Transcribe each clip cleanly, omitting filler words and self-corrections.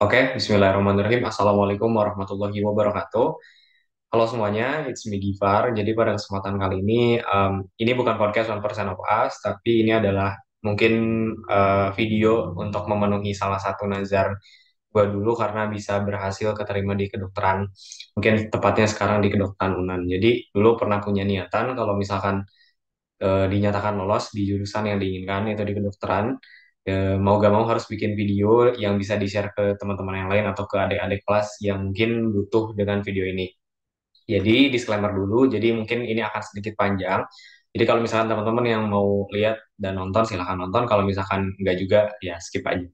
Oke, Bismillahirrahmanirrahim. Assalamualaikum warahmatullahi wabarakatuh. Halo semuanya, it's me Gifar. Jadi pada kesempatan kali ini bukan podcast 1% of Us, tapi ini adalah mungkin video untuk memenuhi salah satu nazar gua dulu karena bisa berhasil keterima di kedokteran. Mungkin tepatnya sekarang di kedokteran UNAN. Jadi dulu pernah punya niatan kalau misalkan dinyatakan lolos di jurusan yang diinginkan yaitu di kedokteran, mau gak mau harus bikin video yang bisa di-share ke teman-teman yang lain atau ke adik-adik kelas yang mungkin butuh dengan video ini. Jadi disclaimer dulu, jadi mungkin ini akan sedikit panjang. Jadi kalau misalkan teman-teman yang mau lihat dan nonton silahkan nonton, kalau misalkan enggak juga ya skip aja.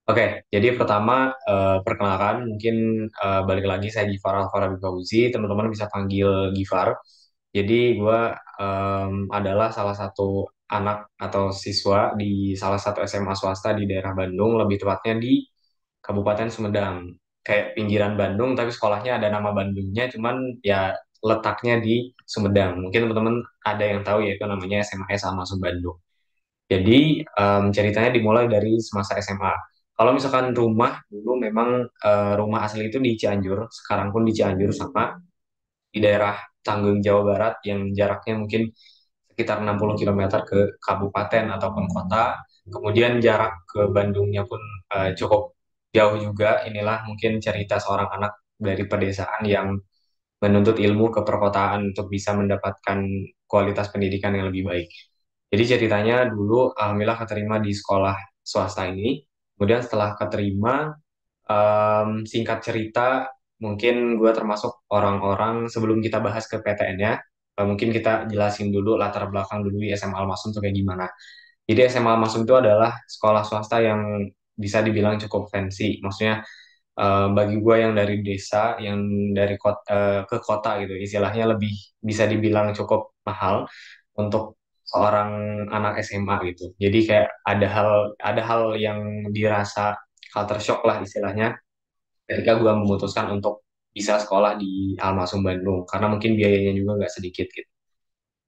Oke, jadi pertama perkenalkan mungkin balik lagi saya Gifar Alvara Fauzi, teman-teman bisa panggil Gifar. Jadi gue adalah salah satu anak atau siswa di salah satu SMA swasta di daerah Bandung, lebih tepatnya di Kabupaten Sumedang. Kayak pinggiran Bandung, tapi sekolahnya ada nama Bandungnya, cuman ya letaknya di Sumedang. Mungkin teman-teman ada yang tahu yaitu namanya SMA Esa Masuk Bandung. Jadi ceritanya dimulai dari semasa SMA. Kalau misalkan rumah dulu memang rumah asli itu di Cianjur, sekarang pun di Cianjur sama di daerah Canggung Jawa Barat yang jaraknya mungkin sekitar 60 kilometer ke kabupaten ataupun kota. Kemudian jarak ke Bandungnya pun cukup jauh juga. Inilah mungkin cerita seorang anak dari pedesaan yang menuntut ilmu ke perkotaan untuk bisa mendapatkan kualitas pendidikan yang lebih baik. Jadi ceritanya dulu alhamdulillah keterima di sekolah swasta ini. Kemudian setelah keterima, singkat cerita, mungkin gue termasuk orang-orang sebelum kita bahas ke PTN-nya, mungkin kita jelasin dulu latar belakang dulu di SMA Al-Masum itu kayak gimana. Jadi SMA Al-Masum itu adalah sekolah swasta yang bisa dibilang cukup fancy. Maksudnya bagi gue yang dari desa, yang dari kota, ke kota gitu, istilahnya lebih bisa dibilang cukup mahal untuk seorang anak SMA gitu. Jadi kayak ada hal yang dirasa culture shock lah istilahnya ketika gue memutuskan untuk bisa sekolah di Almasum Bandung karena mungkin biayanya juga nggak sedikit gitu.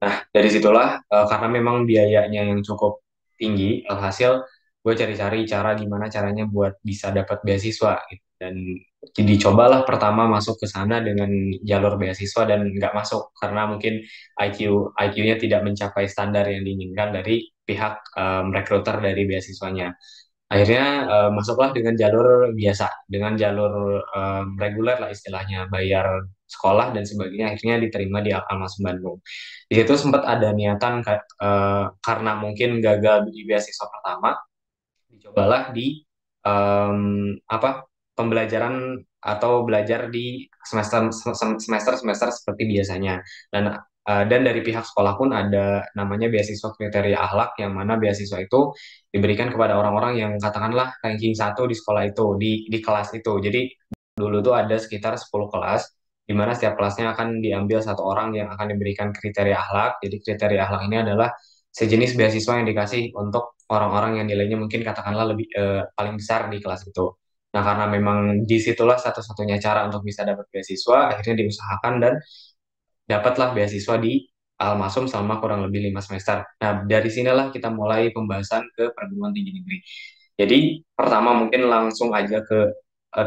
Nah dari situlah karena memang biayanya yang cukup tinggi, alhasil gue cari-cari cara gimana caranya buat bisa dapat beasiswa gitu. Dan jadi cobalah pertama masuk ke sana dengan jalur beasiswa dan nggak masuk karena mungkin IQ-nya tidak mencapai standar yang diinginkan dari pihak rekruter dari beasiswanya. Akhirnya masuklah dengan jalur biasa, dengan jalur reguler lah istilahnya, bayar sekolah dan sebagainya. Akhirnya diterima di Almas Bandung. Di situ sempat ada niatan karena mungkin gagal di beasiswa pertama, dicobalah di apa pembelajaran atau belajar di semester seperti biasanya. Dan dari pihak sekolah pun ada namanya beasiswa kriteria akhlak yang mana beasiswa itu diberikan kepada orang-orang yang katakanlah ranking satu di sekolah itu di kelas itu. Jadi dulu tuh ada sekitar 10 kelas di mana setiap kelasnya akan diambil satu orang yang akan diberikan kriteria akhlak. Jadi kriteria akhlak ini adalah sejenis beasiswa yang dikasih untuk orang-orang yang nilainya mungkin katakanlah lebih paling besar di kelas itu. Nah, karena memang disitulah satu-satunya cara untuk bisa dapat beasiswa, akhirnya diusahakan dan dapatlah beasiswa di Almasum selama kurang lebih 5 semester. Nah, dari sinilah kita mulai pembahasan ke perguruan tinggi negeri. Jadi, pertama mungkin langsung aja ke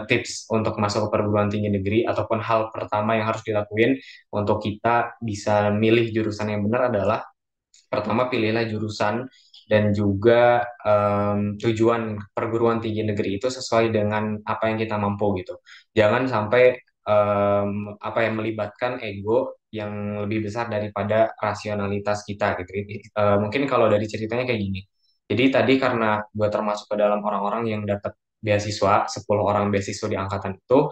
tips untuk masuk ke perguruan tinggi negeri ataupun hal pertama yang harus dilakuin untuk kita bisa milih jurusan yang benar adalah pertama pilihlah jurusan dan juga tujuan perguruan tinggi negeri itu sesuai dengan apa yang kita mampu gitu. Jangan sampai apa yang melibatkan ego yang lebih besar daripada rasionalitas kita gitu. Mungkin kalau dari ceritanya kayak gini. Jadi tadi karena gue termasuk ke dalam orang-orang yang dapat beasiswa, 10 orang beasiswa di angkatan itu,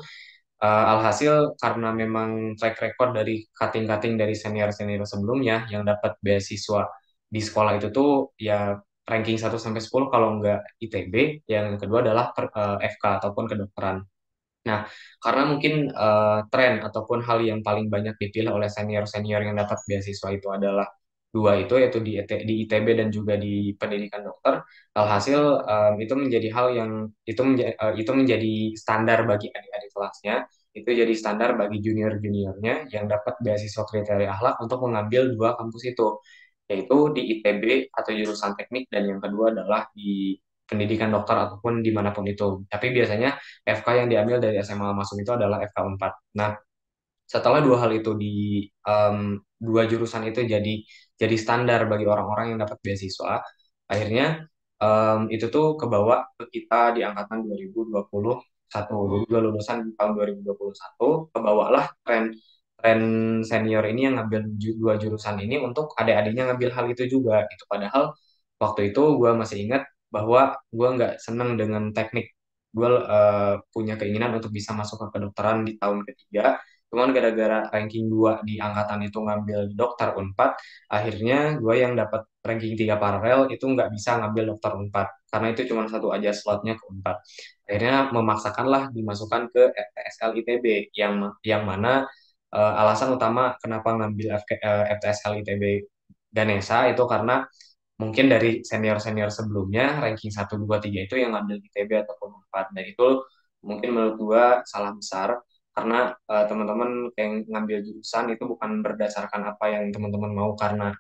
alhasil karena memang track record dari cutting-cutting dari senior-senior sebelumnya yang dapat beasiswa di sekolah itu tuh ya ranking 1 sampai 10 kalau nggak ITB, yang kedua adalah FK ataupun kedokteran. Nah, karena mungkin tren ataupun hal yang paling banyak dipilih oleh senior-senior yang dapat beasiswa itu adalah dua itu, yaitu di ITB dan juga di pendidikan dokter. Alhasil itu menjadi hal yang itu menjadi standar bagi adik-adik kelasnya, itu jadi standar bagi junior-juniornya yang dapat beasiswa kriteria akhlak untuk mengambil dua kampus itu, yaitu di ITB atau jurusan teknik dan yang kedua adalah di pendidikan dokter ataupun dimanapun itu. Tapi biasanya FK yang diambil dari SMA langsung itu adalah FK 4. Nah, setelah dua hal itu dua jurusan itu jadi standar bagi orang-orang yang dapat beasiswa, akhirnya itu tuh kebawa ke kita di angkatan 2021. Jadi gue lulusan di tahun 2021, kebawalah tren senior ini yang ngambil dua jurusan ini untuk adik-adiknya ngambil hal itu juga gitu. Padahal waktu itu gue masih ingat bahwa gue nggak seneng dengan teknik. Gue punya keinginan untuk bisa masuk ke kedokteran di tahun ketiga. Cuman gara-gara ranking 2 di angkatan itu ngambil dokter Unpad, akhirnya gue yang dapat ranking 3 paralel itu nggak bisa ngambil dokter Unpad. Karena itu cuma satu aja slotnya ke Unpad. Akhirnya memaksakanlah dimasukkan ke FTSL ITB, yang mana alasan utama kenapa ngambil FTSL ITB Ganesha itu karena mungkin dari senior-senior sebelumnya ranking 1, 2, 3 itu yang ngambil ITB ataupun Unpad. Dan itu mungkin menurut gua salah besar karena teman-teman yang ngambil jurusan itu bukan berdasarkan apa yang teman-teman mau karena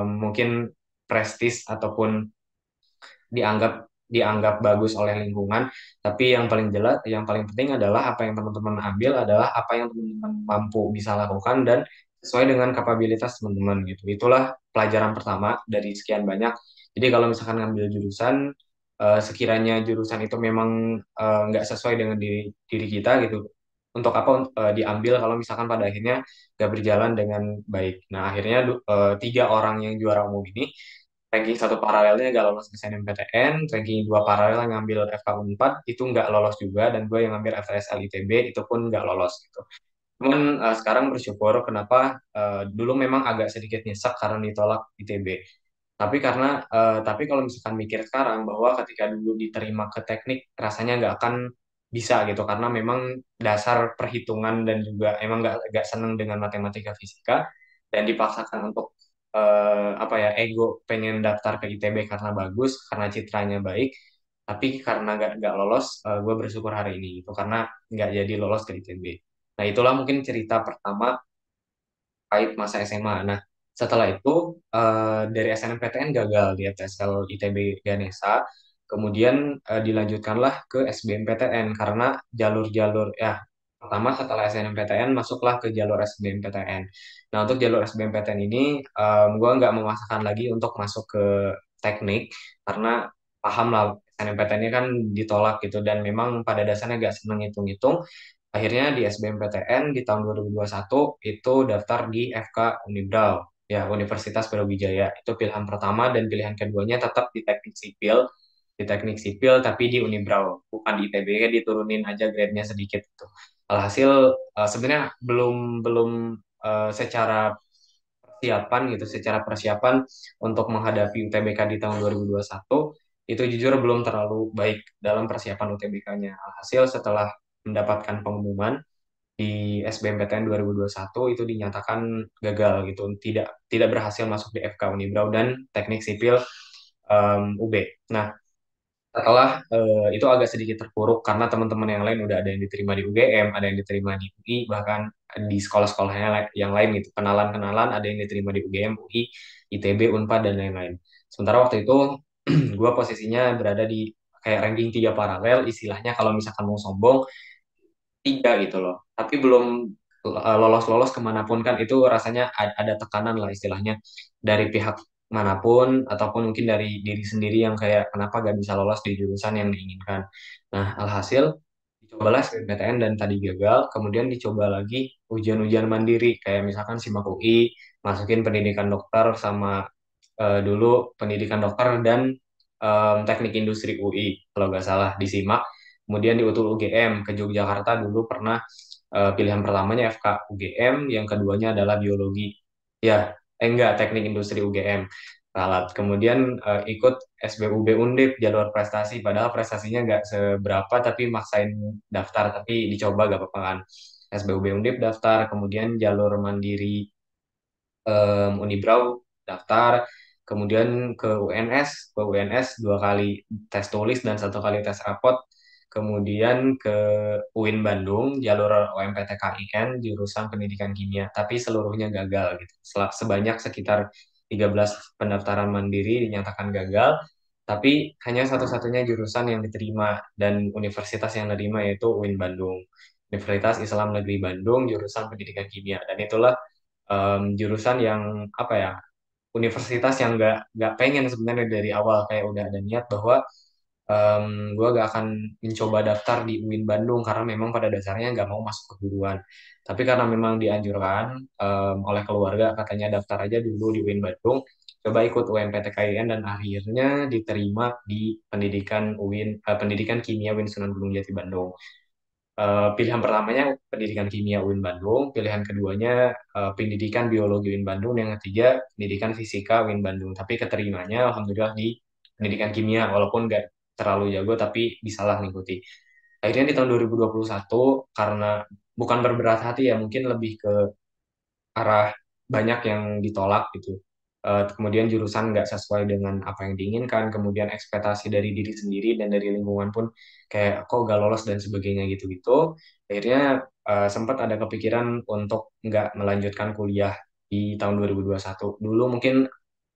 mungkin prestis ataupun dianggap dianggap bagus oleh lingkungan, tapi yang paling jelas, yang paling penting adalah apa yang teman-teman ambil adalah apa yang teman-teman mampu bisa lakukan dan sesuai dengan kapabilitas teman-teman gitu. Itulah pelajaran pertama dari sekian banyak. Jadi kalau misalkan ngambil jurusan, sekiranya jurusan itu memang nggak sesuai dengan diri kita gitu, untuk apa diambil kalau misalkan pada akhirnya nggak berjalan dengan baik. Nah akhirnya tiga orang yang juara umum ini ranking 1 paralelnya nggak lolos SNMPTN, ranking 2 paralel yang ngambil FK 4 itu nggak lolos juga, dan gue yang ngambil FTSL ITB itu pun nggak lolos gitu. Cuman sekarang bersyukur kenapa dulu memang agak sedikit nyesek karena ditolak ITB. Tapi kalau misalkan mikir sekarang bahwa ketika dulu diterima ke teknik rasanya nggak akan bisa gitu karena memang dasar perhitungan dan juga emang nggak seneng dengan matematika fisika dan dipaksakan untuk apa ya ego pengen daftar ke ITB karena bagus karena citranya baik, tapi karena nggak lolos gue bersyukur hari ini itu karena nggak jadi lolos ke ITB. Nah itulah mungkin cerita pertama terkait masa SMA. Nah, setelah itu dari SNMPTN gagal di FTSL ITB Ganesha, kemudian dilanjutkanlah ke SBMPTN karena jalur-jalur ya pertama setelah SNMPTN masuklah ke jalur SBMPTN. Nah, untuk jalur SBMPTN ini gue nggak memaksakan lagi untuk masuk ke teknik karena paham lah SNMPTN ini kan ditolak gitu dan memang pada dasarnya nggak seneng hitung-hitung. Akhirnya di SBMPTN di tahun 2021 itu daftar di FK Unibrau, ya Universitas Brawijaya. Itu pilihan pertama dan pilihan keduanya tetap di teknik sipil tapi di Unibrau, bukan di ITB, kan diturunin aja grade-nya sedikit itu. Alhasil sebenarnya belum belum secara persiapan gitu, secara persiapan untuk menghadapi UTBK di tahun 2021 itu jujur belum terlalu baik dalam persiapan UTBK-nya. Alhasil setelah mendapatkan pengumuman di SBMPTN 2021 itu dinyatakan gagal gitu, tidak tidak berhasil masuk di FK Unibrau dan Teknik Sipil UB. Nah, setelah itu agak sedikit terpuruk karena teman-teman yang lain udah ada yang diterima di UGM, ada yang diterima di UI, bahkan di sekolah-sekolah yang lain gitu. Kenalan-kenalan ada yang diterima di UGM, UI, ITB, Unpad dan lain-lain. Sementara waktu itu gue posisinya berada di kayak ranking 3 paralel, istilahnya kalau misalkan mau sombong 3 gitu loh. Tapi belum lolos-lolos kemanapun kan itu rasanya ada tekanan lah istilahnya dari pihak manapun ataupun mungkin dari diri sendiri yang kayak kenapa gak bisa lolos di jurusan yang diinginkan. Nah, alhasil dicobalah SBMPTN dan tadi gagal, kemudian dicoba lagi ujian-ujian mandiri kayak misalkan SIMAK UI, masukin pendidikan dokter sama dulu pendidikan dokter dan teknik industri UI kalau nggak salah di SIMAK. Kemudian di UTUL UGM ke Yogyakarta dulu pernah pilihan pertamanya FK UGM, yang keduanya adalah biologi. Ya, enggak, teknik industri UGM. Ralat. Kemudian ikut SBUB Undip jalur prestasi, padahal prestasinya nggak seberapa, tapi maksain daftar, tapi dicoba gak apa-apa kan. SBUB Undip daftar, kemudian jalur mandiri Unibrau daftar, kemudian ke UNS 2 kali tes tulis dan 1 kali tes rapot, kemudian ke UIN Bandung jalur OMPTKIN jurusan pendidikan kimia, tapi seluruhnya gagal gitu. Sebanyak sekitar 13 pendaftaran mandiri dinyatakan gagal, tapi hanya satu-satunya jurusan yang diterima dan universitas yang menerima yaitu UIN Bandung, Universitas Islam Negeri Bandung, jurusan Pendidikan Kimia. Dan itulah jurusan yang apa ya, universitas yang nggak pengen sebenarnya dari awal, kayak udah ada niat bahwa gue gak akan mencoba daftar di UIN Bandung karena memang pada dasarnya nggak mau masuk keguruan. Tapi karena memang dianjurkan oleh keluarga, katanya daftar aja dulu di UIN Bandung, coba ikut UMPTKIN dan akhirnya diterima di pendidikan UIN, pendidikan kimia UIN Sunan Gunung Jati Bandung. Pilihan pertamanya pendidikan kimia UIN Bandung, pilihan keduanya pendidikan biologi UIN Bandung, yang ketiga pendidikan fisika UIN Bandung. Tapi keterimanya alhamdulillah di pendidikan kimia, walaupun nggak terlalu jago tapi bisalah ngikuti. Akhirnya di tahun 2021 karena bukan berberat hati ya, mungkin lebih ke arah banyak yang ditolak gitu. Kemudian jurusan nggak sesuai dengan apa yang diinginkan, kemudian ekspektasi dari diri sendiri dan dari lingkungan pun kayak kok gak lolos dan sebagainya gitu-gitu. Akhirnya sempat ada kepikiran untuk nggak melanjutkan kuliah di tahun 2021. Dulu mungkin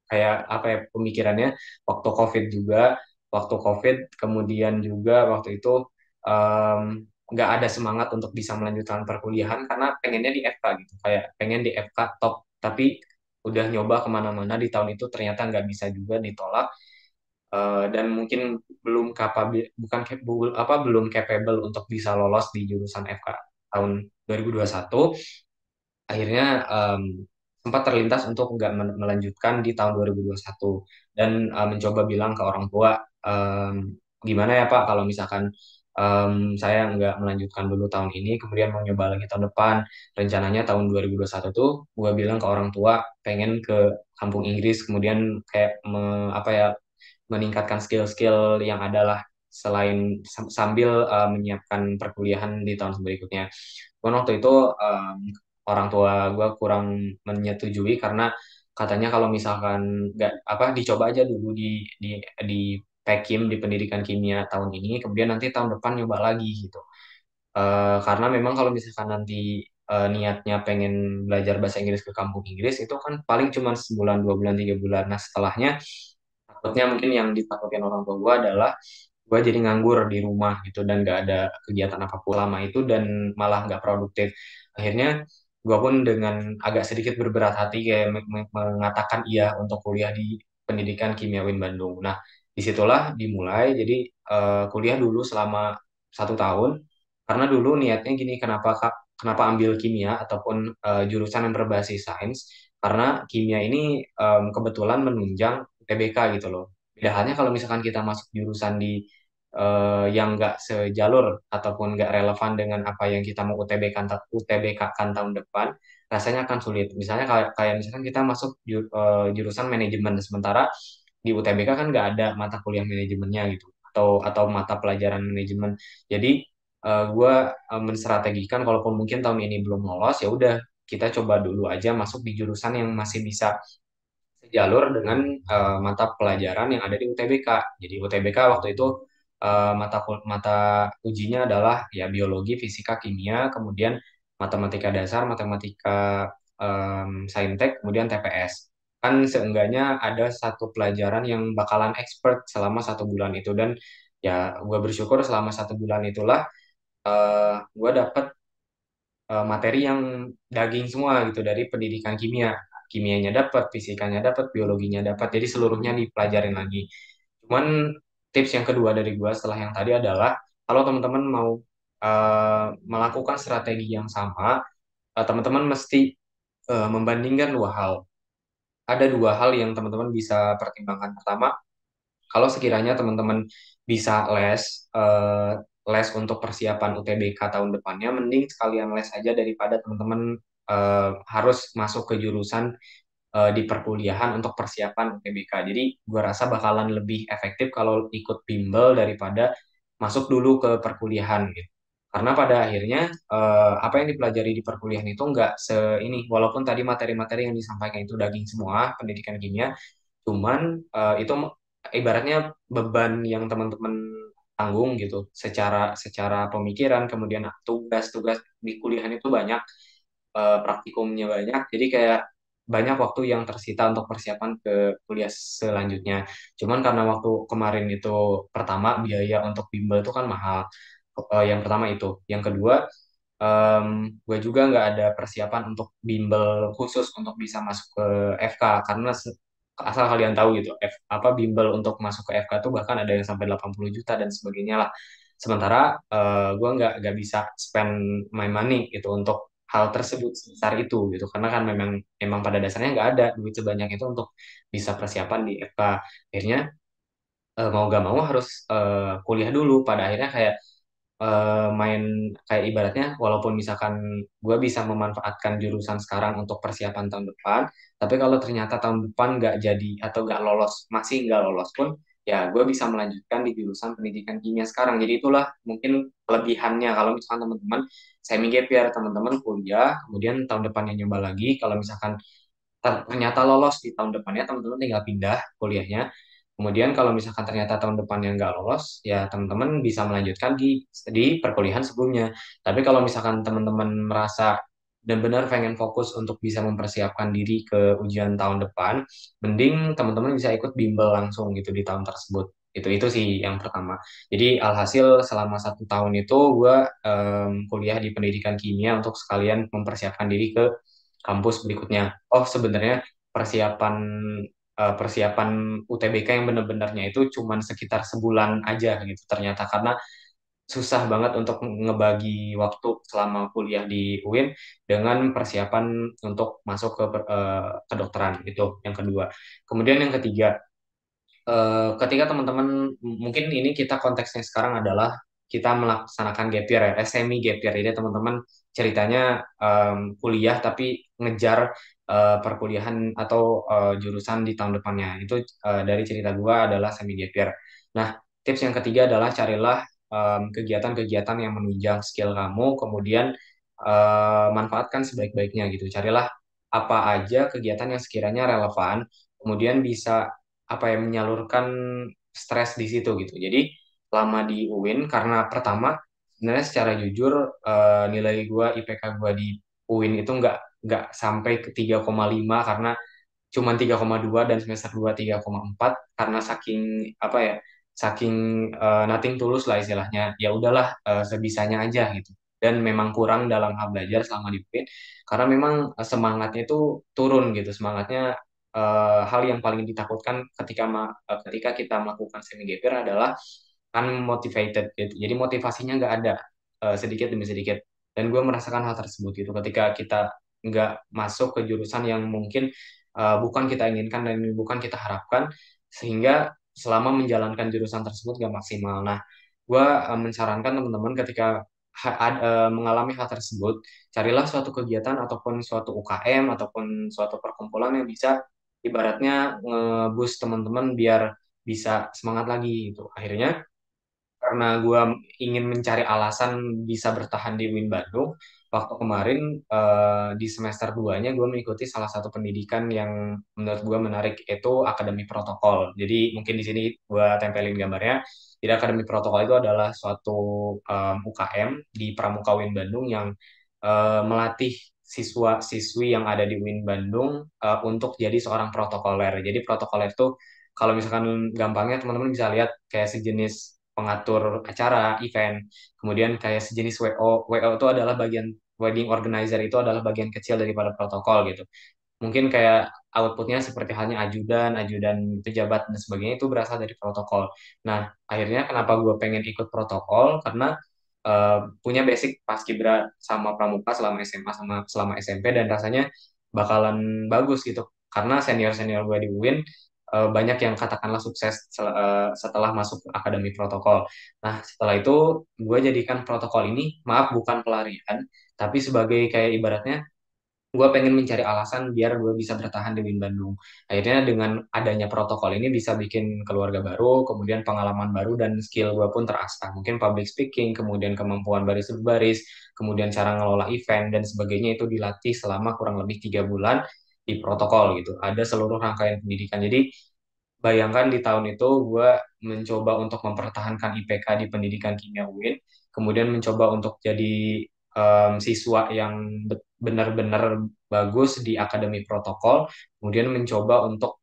kayak apa ya pemikirannya, waktu COVID juga, waktu COVID kemudian juga waktu itu em, nggak ada semangat untuk bisa melanjutkan perkuliahan karena pengennya di FK gitu, kayak pengen di FK top, tapi udah nyoba kemana-mana di tahun itu ternyata nggak bisa juga, ditolak. Dan mungkin belum kapabil bukan apa belum capable untuk bisa lolos di jurusan FK tahun 2021. Akhirnya sempat terlintas untuk nggak melanjutkan di tahun 2021 dan mencoba bilang ke orang tua, gimana ya Pak kalau misalkan saya nggak melanjutkan dulu tahun ini kemudian mau nyoba lagi tahun depan. Rencananya tahun 2021 tuh gue bilang ke orang tua pengen ke kampung Inggris, kemudian kayak apa ya, meningkatkan skill-skill yang adalah selain sambil menyiapkan perkuliahan di tahun berikutnya. Pun waktu itu orang tua gue kurang menyetujui karena katanya kalau misalkan nggak apa dicoba aja dulu di Pekim di pendidikan kimia tahun ini, kemudian nanti tahun depan nyoba lagi gitu. Karena memang kalau misalkan nanti niatnya pengen belajar bahasa Inggris ke kampung Inggris itu kan paling cuma sebulan, 2 bulan, 3 bulan. Nah setelahnya takutnya mungkin yang ditakutin orang tua gue adalah gue jadi nganggur di rumah gitu dan gak ada kegiatan apapun lama itu dan malah nggak produktif. Akhirnya gue pun dengan agak sedikit berberat hati kayak mengatakan iya untuk kuliah di pendidikan kimia UIN Bandung. Nah disitulah dimulai, jadi kuliah dulu selama 1 tahun karena dulu niatnya gini, kenapa ambil kimia ataupun jurusan yang berbasis sains, karena kimia ini kebetulan menunjang UTBK gitu loh. Beda halnya kalau misalkan kita masuk jurusan di yang nggak sejalur ataupun nggak relevan dengan apa yang kita mau UTBK kan tahun depan, rasanya akan sulit. Misalnya kayak kayak misalkan kita masuk jurusan manajemen, sementara di UTBK kan nggak ada mata kuliah manajemennya gitu, atau mata pelajaran manajemen. Jadi gue menstrategikan kalaupun mungkin tahun ini belum lolos, ya udah kita coba dulu aja masuk di jurusan yang masih bisa sejalur dengan mata pelajaran yang ada di UTBK. Jadi UTBK waktu itu mata ujinya adalah ya biologi, fisika, kimia, kemudian matematika dasar, matematika saintek, kemudian TPS. Kan seenggaknya ada satu pelajaran yang bakalan expert selama 1 bulan itu, dan ya gue bersyukur selama 1 bulan itulah gue dapet materi yang daging semua gitu dari pendidikan kimia. Kimianya dapat, fisikanya dapat, biologinya dapat. Jadi seluruhnya dipelajarin lagi. Cuman tips yang kedua dari gua setelah yang tadi adalah kalau teman-teman mau melakukan strategi yang sama, teman-teman mesti membandingkan 2 hal. Ada 2 hal yang teman-teman bisa pertimbangkan. Pertama, kalau sekiranya teman-teman bisa les untuk persiapan UTBK tahun depannya, mending sekalian les aja daripada teman-teman harus masuk ke jurusan di perkuliahan untuk persiapan UTBK. Jadi gue rasa bakalan lebih efektif kalau ikut bimbel daripada masuk dulu ke perkuliahan gitu. Karena pada akhirnya apa yang dipelajari di perkuliahan itu nggak ini, walaupun tadi materi-materi yang disampaikan itu daging semua pendidikan kimia, cuman itu ibaratnya beban yang teman-teman tanggung gitu secara secara pemikiran, kemudian tugas-tugas di kuliahan itu banyak, praktikumnya banyak, jadi kayak banyak waktu yang tersita untuk persiapan ke kuliah selanjutnya. Cuman karena waktu kemarin itu pertama biaya untuk bimbel itu kan mahal. Yang pertama itu. Yang kedua, gue juga nggak ada persiapan untuk bimbel khusus untuk bisa masuk ke FK karena asal kalian tahu gitu, apa bimbel untuk masuk ke FK tuh bahkan ada yang sampai 80 juta dan sebagainya lah. Sementara gue nggak bisa spend my money gitu untuk hal tersebut sebesar itu gitu karena kan memang pada dasarnya nggak ada duit sebanyak itu untuk bisa persiapan di FK. Akhirnya mau gak mau harus kuliah dulu. Pada akhirnya kayak main kayak ibaratnya walaupun misalkan gue bisa memanfaatkan jurusan sekarang untuk persiapan tahun depan, tapi kalau ternyata tahun depan nggak jadi atau nggak lolos, masih nggak lolos pun, ya gue bisa melanjutkan di jurusan pendidikan kimia sekarang. Jadi itulah mungkin kelebihannya kalau misalkan teman-teman semi gap year, teman-teman kuliah, kemudian tahun depannya nyoba lagi. Kalau misalkan ternyata lolos di tahun depannya, teman-teman tinggal pindah kuliahnya. Kemudian kalau misalkan ternyata tahun depannya nggak lolos, ya teman-teman bisa melanjutkan di perkuliahan sebelumnya. Tapi kalau misalkan teman-teman merasa dan benar pengen fokus untuk bisa mempersiapkan diri ke ujian tahun depan, mending teman-teman bisa ikut bimbel langsung gitu di tahun tersebut. Itu sih yang pertama. Jadi alhasil selama 1 tahun itu gue kuliah di pendidikan kimia untuk sekalian mempersiapkan diri ke kampus berikutnya. Oh, sebenarnya persiapan persiapan UTBK yang benar-benarnya itu cuman sekitar sebulan aja gitu ternyata karena susah banget untuk ngebagi waktu selama kuliah di UIN dengan persiapan untuk masuk ke kedokteran itu yang kedua. Kemudian yang ketiga, ketika teman-teman mungkin ini kita konteksnya sekarang adalah kita melaksanakan gap year ya, semi gap year. Jadi teman-teman ceritanya kuliah tapi ngejar perkuliahan atau jurusan di tahun depannya. Itu dari cerita gua adalah semi gap year. Nah, tips yang ketiga adalah carilah kegiatan-kegiatan yang menunjang skill kamu, kemudian manfaatkan sebaik-baiknya gitu. Carilah apa aja kegiatan yang sekiranya relevan, kemudian bisa apa ya menyalurkan stres di situ gitu. Jadi lama di UIN karena pertama sebenarnya secara jujur nilai gua IPK gua di UIN itu nggak sampai ke 3,5 karena cuma 3,2 dan semester 2 3,4 karena saking apa ya saking nothing tulus lah istilahnya. Ya udahlah sebisanya aja gitu. Dan memang kurang dalam hal belajar selama di UIN karena memang semangatnya itu turun gitu. Semangatnya hal yang paling ditakutkan ketika kita melakukan semi gap year adalah unmotivated gitu. Jadi motivasinya nggak ada sedikit demi sedikit. Dan gue merasakan hal tersebut gitu ketika kita nggak masuk ke jurusan yang mungkin bukan kita inginkan dan bukan kita harapkan, sehingga selama menjalankan jurusan tersebut nggak maksimal. Nah, gue mensarankan teman-teman ketika mengalami hal tersebut, carilah suatu kegiatan ataupun suatu UKM ataupun suatu perkumpulan yang bisa ibaratnya nge-boost teman-teman biar bisa semangat lagi gitu. Akhirnya karena gue ingin mencari alasan bisa bertahan di UIN Bandung, waktu kemarin di semester 2-nya gue mengikuti salah satu pendidikan yang menurut gue menarik yaitu Akademi Protokol. Jadi mungkin di sini gue tempelin gambarnya. Jadi Akademi Protokol itu adalah suatu UKM di Pramuka UIN Bandung yang melatih siswa-siswi yang ada di UIN Bandung untuk jadi seorang protokoler. Jadi protokoler itu kalau misalkan gampangnya teman-teman bisa lihat kayak sejenis pengatur acara, event, kemudian kayak sejenis WO. WO itu adalah bagian wedding organizer itu adalah bagian kecil daripada protokol gitu. Mungkin kayak outputnya seperti halnya ajudan, ajudan pejabat dan sebagainya itu berasal dari protokol. Nah, akhirnya kenapa gue pengen ikut protokol karena punya basic paskibra sama pramuka selama SMA sama selama SMP dan rasanya bakalan bagus gitu. Karena senior-senior gue di UIN banyak yang katakanlah sukses setelah masuk ke akademi protokol. Nah, setelah itu gue jadikan protokol ini, maaf bukan pelarian, tapi sebagai kayak ibaratnya gue pengen mencari alasan biar gue bisa bertahan di Win Bandung. Akhirnya dengan adanya protokol ini bisa bikin keluarga baru, kemudian pengalaman baru dan skill gue pun terasah. Mungkin public speaking, kemudian kemampuan baris berbaris, kemudian cara ngelola event dan sebagainya itu dilatih selama kurang lebih 3 bulan di protokol gitu. Ada seluruh rangkaian pendidikan. Jadi bayangkan di tahun itu gue mencoba untuk mempertahankan IPK di pendidikan kimia UIN, kemudian mencoba untuk jadi siswa yang benar-benar bagus di akademi protokol, kemudian mencoba untuk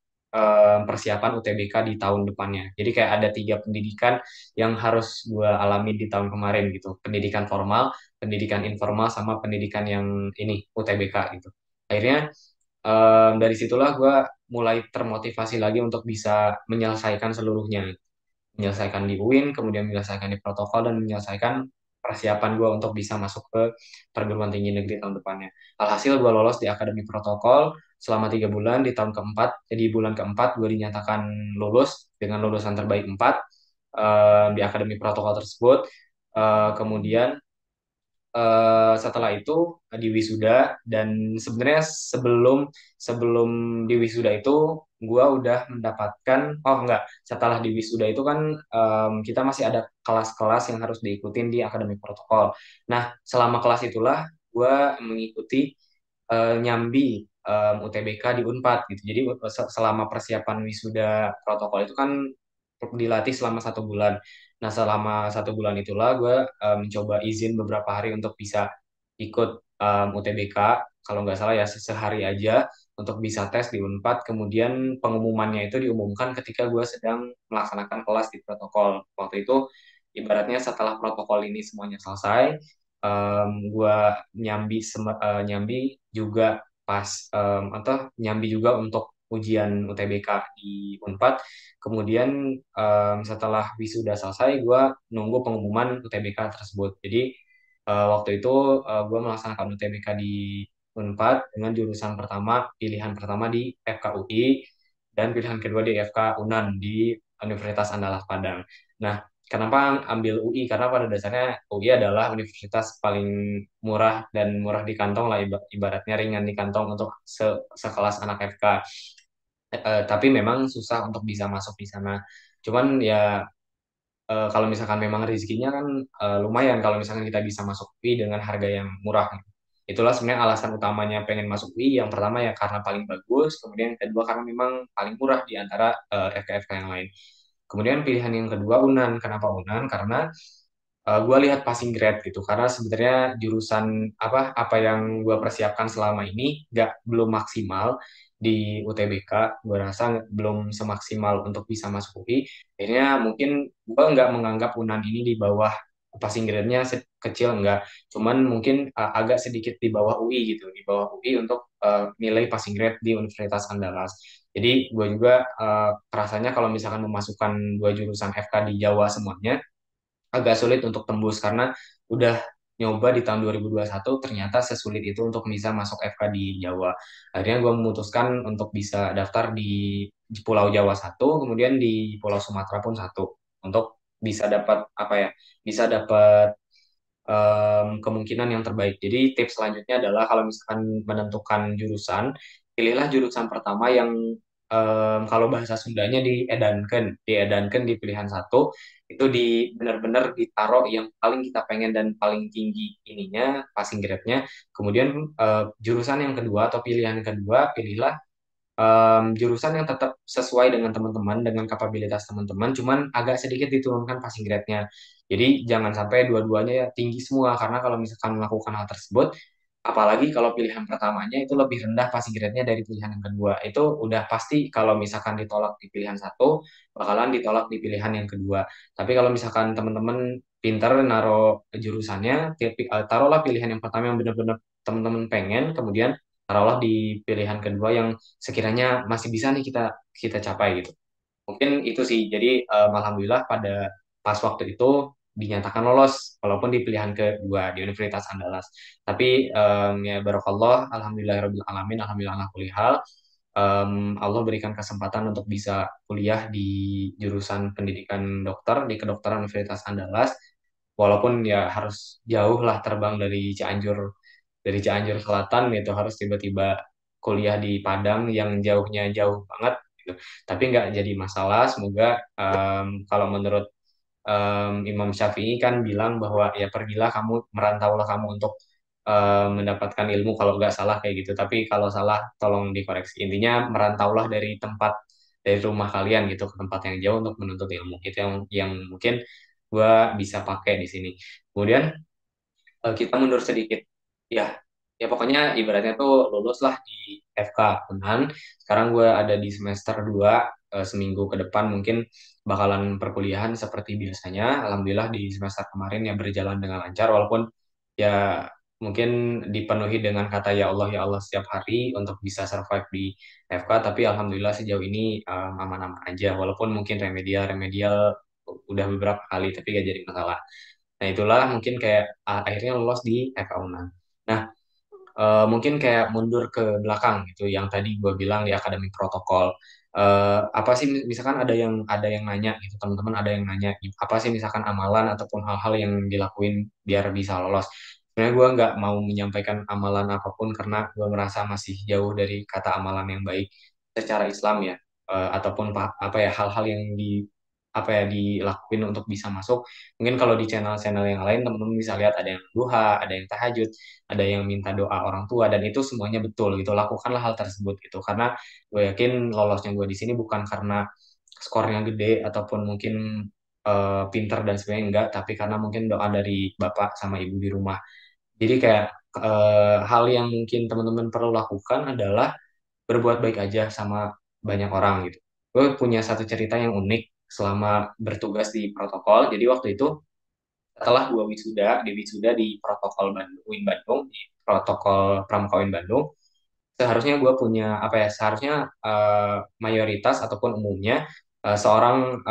persiapan UTBK di tahun depannya. Jadi kayak ada tiga pendidikan yang harus gue alami di tahun kemarin gitu. Pendidikan formal, pendidikan informal, sama pendidikan yang ini UTBK gitu. Akhirnya dari situlah gue mulai termotivasi lagi untuk bisa menyelesaikan seluruhnya, menyelesaikan di UIN, kemudian menyelesaikan di protokol, dan menyelesaikan persiapan gue untuk bisa masuk ke perguruan tinggi negeri tahun depannya. Alhasil gue lolos di akademi protokol selama 3 bulan. Di tahun keempat, jadi bulan keempat gue dinyatakan lulus dengan lulusan terbaik 4 di akademi protokol tersebut. Kemudian setelah itu di wisuda, dan sebenarnya sebelum sebelum di wisuda itu gua udah mendapatkan, oh enggak, setelah di wisuda itu kan kita masih ada kelas-kelas yang harus diikutin di akademi protokol. Nah, selama kelas itulah gua mengikuti nyambi UTBK di Unpad gitu. Jadi selama persiapan wisuda protokol itu kan dilatih selama 1 bulan. Nah, selama 1 bulan itulah gue mencoba izin beberapa hari untuk bisa ikut UTBK. Kalau nggak salah ya sehari aja untuk bisa tes di Unpad. Kemudian pengumumannya itu diumumkan ketika gue sedang melaksanakan kelas di protokol. Waktu itu ibaratnya setelah protokol ini semuanya selesai, gue nyambi juga pas atau nyambi juga untuk ujian UTBK di Unpad. Kemudian setelah wisuda selesai, gue nunggu pengumuman UTBK tersebut. Jadi waktu itu gue melaksanakan UTBK di Unpad dengan jurusan pertama, pilihan pertama di FKUI, dan pilihan kedua di FK UNAN di Universitas Andalas Padang. Nah, kenapa ambil UI? Karena pada dasarnya UI adalah universitas paling murah, dan murah di kantong lah, ibaratnya ringan di kantong untuk sekelas anak FK. Tapi memang susah untuk bisa masuk di sana. Cuman ya kalau misalkan memang rezekinya kan lumayan kalau misalkan kita bisa masuk UI dengan harga yang murah. Itulah sebenarnya alasan utamanya pengen masuk UI. Yang pertama ya karena paling bagus, kemudian yang kedua karena memang paling murah di antara FK-FK yang lain. Kemudian pilihan yang kedua UNAN. Kenapa UNAN? Karena gue lihat passing grade gitu, karena sebenarnya jurusan apa yang gue persiapkan selama ini belum maksimal di UTBK. Gue rasa belum semaksimal untuk bisa masuk UI. Akhirnya mungkin gue nggak menganggap UNAN ini di bawah passing grade-nya kecil, enggak, cuman mungkin agak sedikit di bawah UI gitu, di bawah UI untuk nilai passing grade di Universitas Andalas. Jadi gue juga rasanya kalau misalkan memasukkan dua jurusan FK di Jawa semuanya agak sulit untuk tembus, karena udah nyoba di tahun 2021 ternyata sesulit itu untuk bisa masuk FK di Jawa. Akhirnya gue memutuskan untuk bisa daftar di Pulau Jawa satu, kemudian di Pulau Sumatera pun satu, untuk bisa dapat apa ya, bisa dapat kemungkinan yang terbaik. Jadi tips selanjutnya adalah kalau misalkan menentukan jurusan, pilihlah jurusan pertama yang kalau bahasa Sundanya diedankan di pilihan satu, itu benar-benar ditaruh yang paling kita pengen dan paling tinggi ininya passing grade-nya. Kemudian jurusan yang kedua atau pilihan kedua, pilihlah jurusan yang tetap sesuai dengan teman-teman, dengan kapabilitas teman-teman, cuman agak sedikit diturunkan passing grade-nya. Jadi jangan sampai dua-duanya ya tinggi semua, karena kalau misalkan melakukan hal tersebut, apalagi kalau pilihan pertamanya itu lebih rendah passing grade-nya dari pilihan yang kedua, itu udah pasti kalau misalkan ditolak di pilihan satu, bakalan ditolak di pilihan yang kedua. Tapi kalau misalkan teman-teman pinter naruh jurusannya, taruhlah pilihan yang pertama yang benar-benar teman-teman pengen, kemudian taruhlah di pilihan kedua yang sekiranya masih bisa nih kita kita capai gitu. Mungkin itu sih. Jadi alhamdulillah pada pas waktu itu dinyatakan lolos walaupun di pilihan kedua di Universitas Andalas. Tapi ya barokallah, alhamdulillahirabbil alamin, alhamdulillah ala kulli hal. Allah berikan kesempatan untuk bisa kuliah di jurusan pendidikan dokter di kedokteran Universitas Andalas, walaupun ya harus jauh lah terbang dari Cianjur Selatan gitu, harus tiba-tiba kuliah di Padang yang jauhnya jauh banget gitu. Tapi nggak jadi masalah. Semoga kalau menurut Imam Syafi'i kan bilang bahwa ya pergilah kamu, merantaulah kamu untuk mendapatkan ilmu, kalau nggak salah kayak gitu. Tapi kalau salah tolong dikoreksi. Intinya merantaulah dari rumah kalian gitu ke tempat yang jauh untuk menuntut ilmu. Itu yang mungkin gue bisa pakai di sini. Kemudian kita mundur sedikit. Ya, ya pokoknya ibaratnya tuh lulus lah di FK Unan. Sekarang gue ada di semester 2, seminggu ke depan mungkin bakalan perkuliahan seperti biasanya. Alhamdulillah di semester kemarin ya berjalan dengan lancar, walaupun ya mungkin dipenuhi dengan kata ya Allah setiap hari untuk bisa survive di FK, tapi alhamdulillah sejauh ini aman-aman aja, walaupun mungkin remedial udah beberapa kali tapi gak jadi masalah. Nah, itulah mungkin kayak akhirnya lolos di FK Unan. Nah, mungkin kayak mundur ke belakang gitu, yang tadi gue bilang di akademik protokol. Apa sih misalkan ada yang nanya gitu, teman-teman ada yang nanya apa sih misalkan amalan ataupun hal-hal yang dilakuin biar bisa lolos. Sebenarnya gue nggak mau menyampaikan amalan apapun karena gue merasa masih jauh dari kata amalan yang baik secara Islam ya. Ataupun apa ya hal-hal yang apa ya dilakuin untuk bisa masuk. Mungkin kalau di channel-channel yang lain teman-teman bisa lihat ada yang duha, ada yang tahajud, ada yang minta doa orang tua, dan itu semuanya betul gitu. Lakukanlah hal tersebut gitu, karena gue yakin lolosnya gue di sini bukan karena skornya gede ataupun mungkin pinter dan sebagainya, enggak, tapi karena mungkin doa dari bapak sama ibu di rumah. Jadi kayak hal yang mungkin teman-teman perlu lakukan adalah berbuat baik aja sama banyak orang gitu. Gue punya satu cerita yang unik selama bertugas di protokol. Jadi waktu itu setelah gue wisuda di protokol Bandung, UIN Bandung, di protokol Pramuka UIN Bandung, seharusnya gue punya apa ya, seharusnya mayoritas ataupun umumnya seorang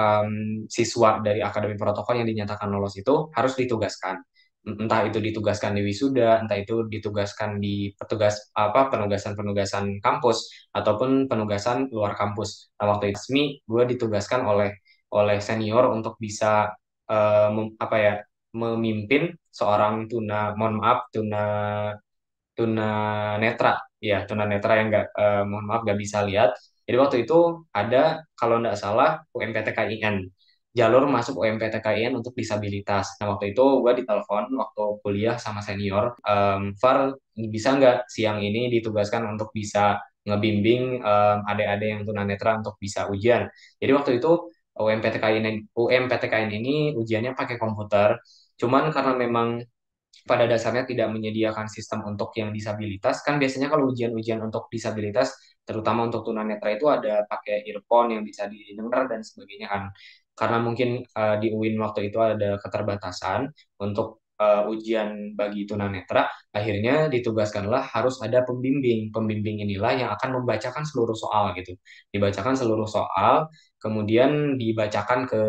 siswa dari akademi protokol yang dinyatakan lolos itu harus ditugaskan, entah itu ditugaskan di wisuda, entah itu ditugaskan di petugas apa penugasan-penugasan kampus ataupun penugasan luar kampus. Nah, waktu itu resmi gue ditugaskan oleh oleh senior untuk bisa apa ya memimpin seorang mohon maaf tuna netra, ya tuna netra yang nggak mohon maaf nggak bisa lihat. Jadi waktu itu ada kalau nggak salah UMPTKIN, jalur masuk UMPTKIN untuk disabilitas. Nah waktu itu gue ditelepon waktu kuliah sama senior, Far bisa nggak siang ini ditugaskan untuk bisa ngebimbing adik-adik yang tunanetra untuk bisa ujian. Jadi waktu itu UMPTKIN ini ujiannya pakai komputer. Cuman karena memang pada dasarnya tidak menyediakan sistem untuk yang disabilitas. Kan biasanya kalau ujian-ujian untuk disabilitas, terutama untuk tunanetra itu ada pakai earphone yang bisa didengar dan sebagainya kan. Karena mungkin di UIN waktu itu ada keterbatasan untuk ujian bagi tunanetra, akhirnya ditugaskanlah harus ada pembimbing. Pembimbing inilah yang akan membacakan seluruh soal gitu. Dibacakan seluruh soal, kemudian dibacakan ke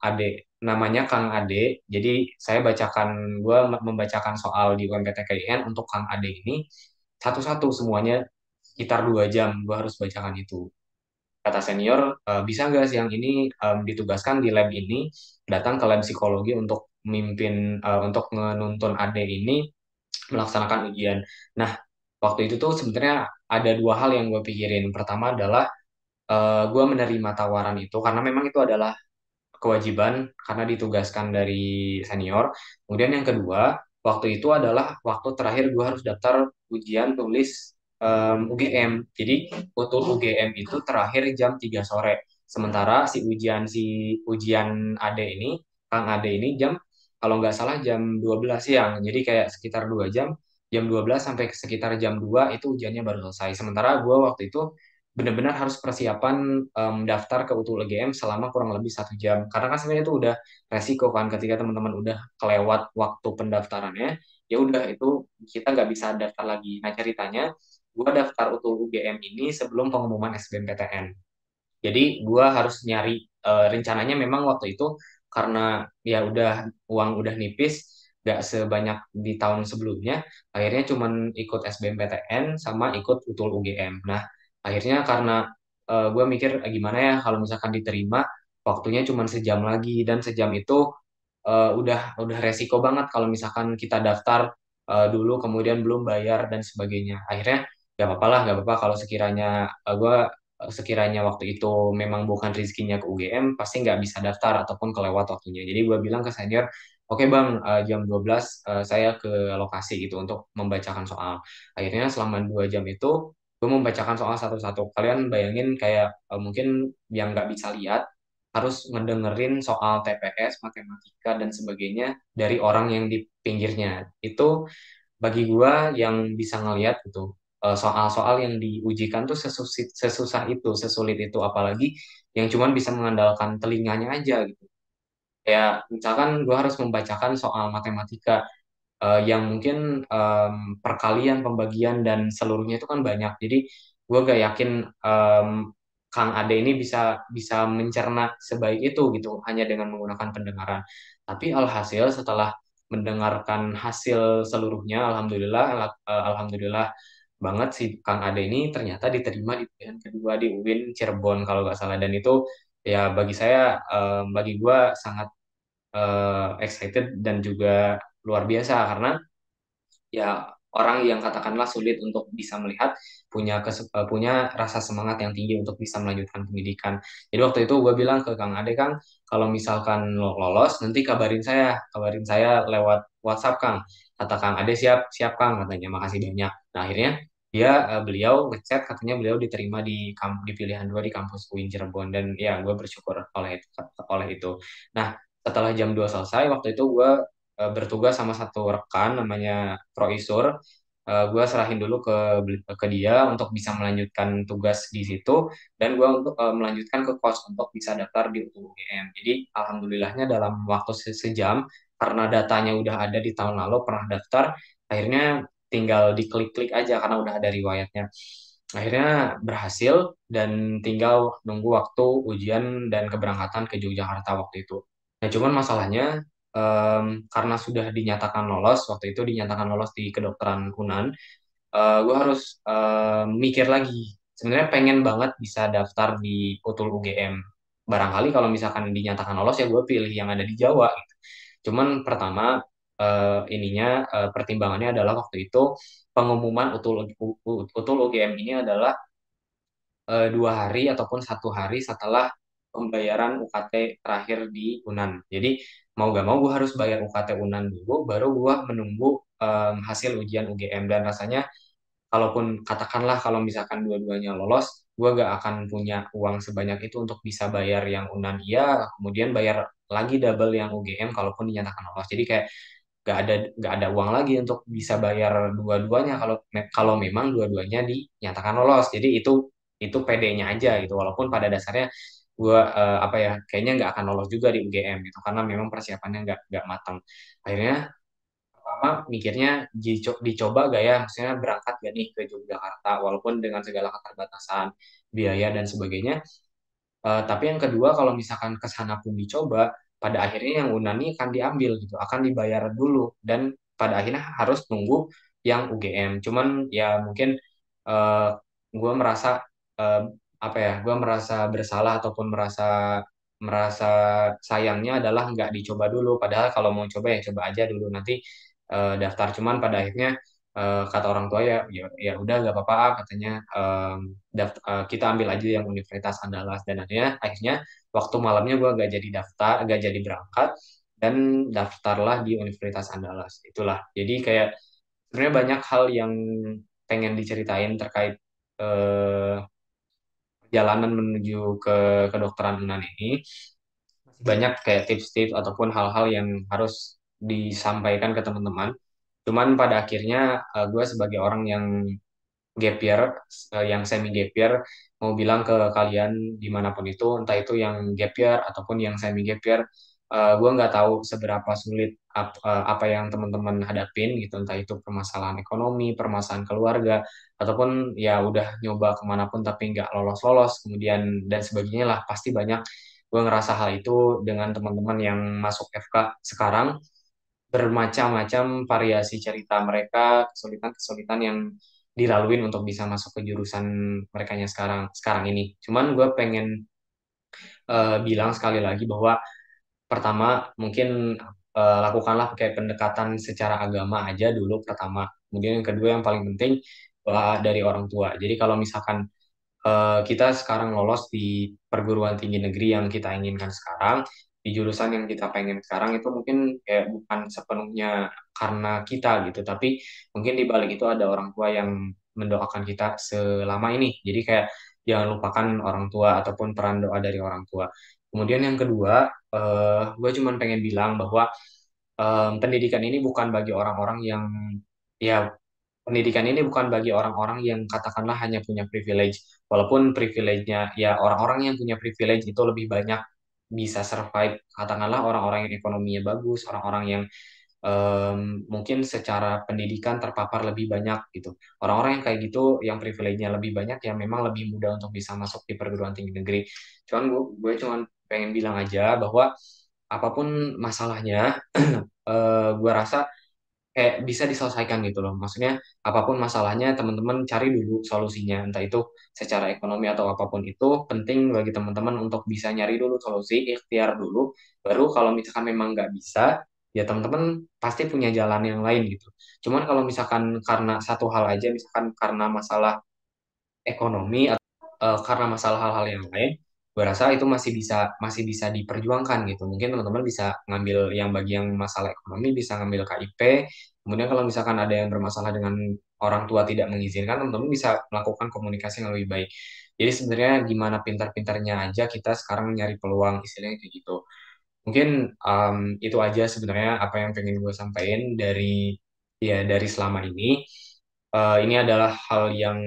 adik namanya Kang Ade. Jadi saya bacakan, gue membacakan soal di UMPTKIN untuk Kang Ade ini satu-satu semuanya sekitar 2 jam gue harus bacakan itu. Kata senior, bisa nggak siang ini ditugaskan di lab ini, datang ke lab psikologi untuk memimpin, untuk menuntun Ade ini melaksanakan ujian. Nah, waktu itu tuh sebenarnya ada dua hal yang gue pikirin. Pertama adalah gue menerima tawaran itu karena memang itu adalah kewajiban karena ditugaskan dari senior. Kemudian yang kedua, waktu itu adalah waktu terakhir gue harus daftar ujian tulis UGM. Jadi untuk UGM itu terakhir jam 3 sore. Sementara si ujian AD ini, Kang AD ini kalau nggak salah jam 12 siang. Jadi kayak sekitar 2 jam, jam 12 sampai sekitar jam 2 itu ujiannya baru selesai. Sementara gue waktu itu benar-benar harus persiapan daftar ke UTU UGM selama kurang lebih 1 jam. Karena kan sebenarnya itu udah resiko kan ketika teman-teman udah kelewat waktu pendaftarannya, ya udah itu kita nggak bisa daftar lagi. Nah ceritanya, gue daftar UTU UGM ini sebelum pengumuman SBMPTN. Jadi gue harus nyari rencananya memang waktu itu karena ya uang udah nipis, gak sebanyak di tahun sebelumnya, akhirnya cuman ikut SBMPTN sama ikut UTUL UGM. Nah, akhirnya karena gue mikir gimana ya kalau misalkan diterima, waktunya cuman sejam lagi dan sejam itu udah resiko banget kalau misalkan kita daftar dulu kemudian belum bayar dan sebagainya. Akhirnya gak apa-apa lah, gak apa-apa kalau sekiranya gue sekiranya waktu itu memang bukan rezekinya ke UGM, pasti nggak bisa daftar ataupun kelewat waktunya. Jadi gue bilang ke senior, oke bang, jam 12 saya ke lokasi gitu untuk membacakan soal. Akhirnya selama 2 jam itu gue membacakan soal satu-satu. Kalian bayangin kayak mungkin yang nggak bisa lihat, harus ngedengerin soal TPS, matematika dan sebagainya dari orang yang di pinggirnya. Itu bagi gua yang bisa ngelihat gitu, soal-soal yang diujikan tuh sesusah itu, sesulit itu, apalagi yang cuman bisa mengandalkan telinganya aja gitu. Kayak misalkan gue harus membacakan soal matematika, yang mungkin perkalian, pembagian dan seluruhnya itu kan banyak. Jadi gue gak yakin Kang Ade ini bisa bisa mencerna sebaik itu gitu hanya dengan menggunakan pendengaran. Tapi alhasil setelah mendengarkan hasil seluruhnya, alhamdulillah banget si Kang Ade ini ternyata diterima di pilihan kedua di UIN Cirebon kalau nggak salah, dan itu ya bagi saya, bagi gue sangat excited dan juga luar biasa karena ya orang yang katakanlah sulit untuk bisa melihat punya rasa semangat yang tinggi untuk bisa melanjutkan pendidikan. Jadi waktu itu gue bilang ke Kang Ade, Kang, kalau misalkan lolos nanti kabarin saya lewat WhatsApp, Kang. Kata Kang Ade, siap siap Kang, katanya, makasih banyak. Nah akhirnya beliau ngechat, katanya beliau diterima di pilihan dua di kampus UIN Cirebon, dan ya gue bersyukur oleh itu. Nah setelah jam 2 selesai waktu itu gue bertugas sama satu rekan namanya Proisur. Gue serahin dulu ke dia untuk bisa melanjutkan tugas di situ, dan gue untuk melanjutkan ke kos untuk bisa daftar di UGM. Jadi alhamdulillahnya dalam waktu sejam, karena datanya udah ada di tahun lalu pernah daftar, akhirnya tinggal diklik-klik aja karena udah ada riwayatnya. Akhirnya berhasil dan tinggal nunggu waktu ujian dan keberangkatan ke Yogyakarta waktu itu. Nah, cuman masalahnya, karena sudah dinyatakan lolos, waktu itu dinyatakan lolos di kedokteran UNAN, gue harus mikir lagi. Sebenarnya pengen banget bisa daftar di UTUL UGM. Barangkali kalau misalkan dinyatakan lolos ya gue pilih yang ada di Jawa gitu. Cuman pertama, pertimbangannya adalah waktu itu pengumuman UTUL UGM ini adalah 2 hari ataupun 1 hari setelah pembayaran UKT terakhir di UNAN. Jadi mau gak mau gue harus bayar UKT UNAN dulu, baru gue menunggu hasil ujian UGM, dan rasanya kalaupun katakanlah kalau misalkan dua-duanya lolos, gue gak akan punya uang sebanyak itu untuk bisa bayar yang UNAN, iya, kemudian bayar lagi double yang UGM kalaupun dinyatakan lolos. Jadi kayak gak ada uang lagi untuk bisa bayar dua-duanya kalau kalau memang dua-duanya dinyatakan lolos. Jadi itu PD-nya aja gitu. Walaupun pada dasarnya gue apa ya, kayaknya nggak akan lolos juga di UGM gitu karena memang persiapannya nggak matang. Akhirnya pertama mikirnya dicoba gak ya, maksudnya berangkat gak nih ke Yogyakarta walaupun dengan segala keterbatasan biaya dan sebagainya. Tapi yang kedua, kalau misalkan ke sana pun dicoba, pada akhirnya yang Unani akan diambil gitu, akan dibayar dulu, dan pada akhirnya harus nunggu yang UGM. Cuman ya mungkin uh, gue merasa, uh, apa ya, gue merasa bersalah ataupun merasa merasa sayangnya adalah nggak dicoba dulu. Padahal kalau mau coba ya coba aja dulu nanti daftar. Cuman pada akhirnya kata orang tua ya ya ya udah gak apa-apa, katanya, kita ambil aja yang Universitas Andalas, dan akhirnya waktu malamnya gue gak jadi daftar, gak jadi berangkat, dan daftarlah di Universitas Andalas itulah. Jadi kayak sebenarnya banyak hal yang pengen diceritain terkait eh, perjalanan menuju ke kedokteran UNAN ini. Masih banyak kayak tips-tips ataupun hal-hal yang harus disampaikan ke teman-teman. Cuman pada akhirnya gue sebagai orang yang gap year, yang semi gap year, mau bilang ke kalian dimanapun itu, entah itu yang gap year ataupun yang semi gap year, gue nggak tahu seberapa sulit apa yang teman-teman hadapin gitu, entah itu permasalahan ekonomi, permasalahan keluarga, ataupun ya udah nyoba kemanapun tapi nggak lolos-lolos, kemudian dan sebagainya lah, pasti banyak. Gue ngerasa hal itu dengan teman-teman yang masuk FK sekarang, bermacam-macam variasi cerita mereka, kesulitan-kesulitan yang dilaluin untuk bisa masuk ke jurusan merekanya sekarang sekarang ini. Cuman gue pengen bilang sekali lagi bahwa pertama mungkin lakukanlah kayak pendekatan secara agama aja dulu pertama. Kemudian yang kedua yang paling penting dari orang tua. Jadi kalau misalkan kita sekarang lolos di perguruan tinggi negeri yang kita inginkan sekarang, di jurusan yang kita pengen sekarang, itu mungkin kayak bukan sepenuhnya karena kita gitu, tapi mungkin di balik itu ada orang tua yang mendoakan kita selama ini. Jadi kayak jangan lupakan orang tua ataupun peran doa dari orang tua. Kemudian yang kedua, gue cuman pengen bilang bahwa pendidikan ini bukan bagi orang-orang yang ya pendidikan ini bukan bagi orang-orang yang katakanlah hanya punya privilege. Walaupun privilege-nya ya orang-orang yang punya privilege itu lebih banyak bisa survive. Katakanlah orang-orang yang ekonominya bagus, orang-orang yang mungkin secara pendidikan terpapar lebih banyak gitu. Orang-orang yang kayak gitu, yang privilege-nya lebih banyak, yang memang lebih mudah untuk bisa masuk di perguruan tinggi negeri. Cuman gue cuman pengen bilang aja bahwa apapun masalahnya, gue rasa kayak bisa diselesaikan gitu loh. Maksudnya apapun masalahnya teman-teman cari dulu solusinya. Entah itu secara ekonomi atau apapun itu penting bagi teman-teman untuk bisa nyari dulu solusi, ikhtiar dulu. Baru kalau misalkan memang nggak bisa, ya teman-teman pasti punya jalan yang lain gitu. Cuman kalau misalkan karena satu hal aja, misalkan karena masalah ekonomi karena masalah hal-hal yang lain, gue rasa itu masih bisa diperjuangkan gitu. Mungkin teman-teman bisa ngambil yang bagi yang masalah ekonomi bisa ngambil KIP. Kemudian kalau misalkan ada yang bermasalah dengan orang tua tidak mengizinkan, teman-teman bisa melakukan komunikasi yang lebih baik. Jadi sebenarnya gimana pintar-pintarnya aja kita sekarang nyari peluang istilahnya kayak gitu. Mungkin itu aja sebenarnya apa yang pengen gue sampaikan dari selama ini. Ini adalah hal yang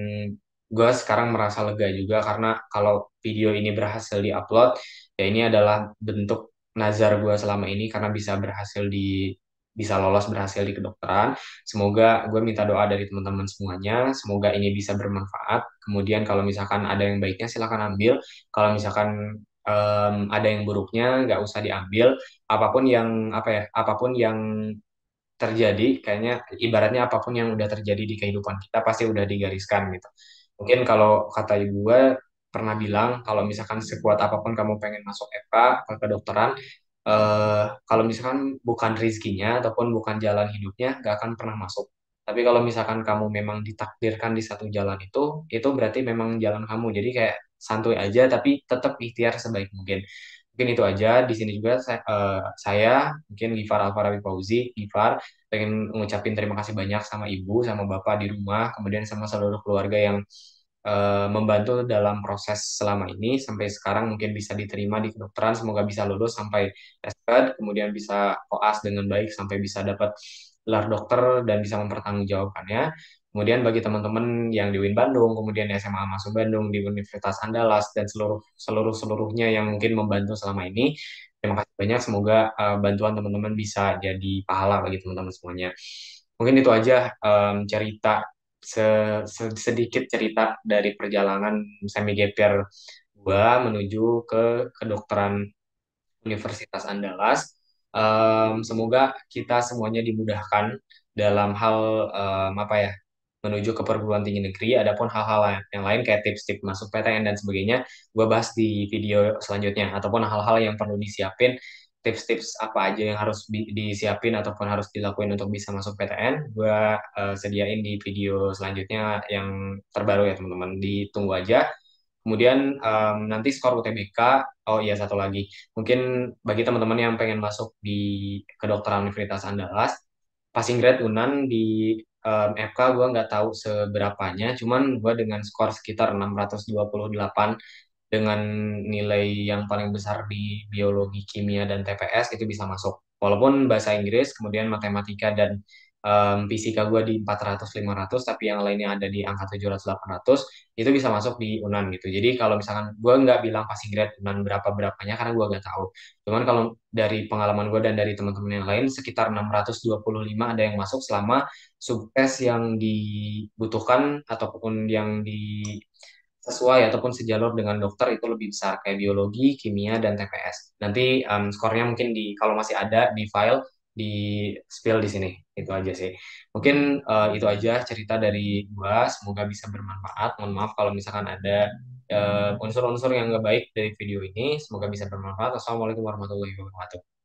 gue sekarang merasa lega juga karena kalau video ini berhasil diupload, ya ini adalah bentuk nazar gue selama ini karena bisa lolos berhasil di kedokteran. Semoga gue minta doa dari teman-teman semuanya, semoga ini bisa bermanfaat. Kemudian kalau misalkan ada yang baiknya silahkan ambil, kalau misalkan ada yang buruknya nggak usah diambil. Apapun yang terjadi, kayaknya ibaratnya apapun yang udah terjadi di kehidupan kita pasti udah digariskan gitu. Mungkin kalau kata ibu gue pernah bilang kalau misalkan sekuat apapun kamu pengen masuk FK ke kedokteran, kalau misalkan bukan rezekinya ataupun bukan jalan hidupnya nggak akan pernah masuk. Tapi kalau misalkan kamu memang ditakdirkan di satu jalan itu berarti memang jalan kamu. Jadi kayak santuy aja tapi tetap ikhtiar sebaik mungkin. Mungkin itu aja. Di sini juga saya mungkin Gifar Alfarabi Fauzi, Gifar pengen ngucapin terima kasih banyak sama ibu, sama bapak di rumah, kemudian sama seluruh keluarga yang membantu dalam proses selama ini sampai sekarang mungkin bisa diterima di kedokteran. Semoga bisa lulus sampai SPED, kemudian bisa koas dengan baik sampai bisa dapat gelar dokter dan bisa mempertanggungjawabkannya. Kemudian bagi teman-teman yang di UIN Bandung, kemudian di SMA Masuk Bandung, di Universitas Andalas dan seluruhnya yang mungkin membantu selama ini, terima kasih banyak. Semoga bantuan teman-teman bisa jadi pahala bagi teman-teman semuanya. Mungkin itu aja cerita sedikit cerita dari perjalanan semi gap year gua menuju ke kedokteran Universitas Andalas. Semoga kita semuanya dimudahkan dalam hal apa ya menuju ke perguruan tinggi negeri. Adapun hal-hal yang lain kayak tips-tips masuk PTN dan sebagainya, gue bahas di video selanjutnya. Ataupun hal-hal yang perlu disiapin, tips-tips apa aja yang harus disiapin ataupun harus dilakuin untuk bisa masuk PTN, gue sediain di video selanjutnya yang terbaru ya teman-teman. Ditunggu aja. Kemudian nanti skor UTBK, oh iya satu lagi, mungkin bagi teman-teman yang pengen masuk di kedokteran Universitas Andalas, passing grade UNAN di FK gue nggak tahu seberapanya, cuman gue dengan skor sekitar 628 dengan nilai yang paling besar di biologi, kimia, dan TPS itu bisa masuk. Walaupun bahasa Inggris, kemudian matematika dan fisika gue di 400 500 tapi yang lainnya ada di angka 700 800 itu bisa masuk di UNAN gitu. Jadi kalau misalkan gue nggak bilang passing grade UNAN berapa-berapanya karena gue nggak tahu. Cuman kalau dari pengalaman gue dan dari teman-teman yang lain sekitar 625 ada yang masuk selama subtes yang dibutuhkan ataupun yang sesuai ataupun sejalur dengan dokter itu lebih besar kayak biologi, kimia, dan TPS. Nanti skornya mungkin kalau masih ada di file di spill di sini. Itu aja sih. Mungkin itu aja cerita dari gua. Semoga bisa bermanfaat. Mohon maaf kalau misalkan ada unsur-unsur yang nggak baik dari video ini. Semoga bisa bermanfaat. Wassalamualaikum warahmatullahi wabarakatuh.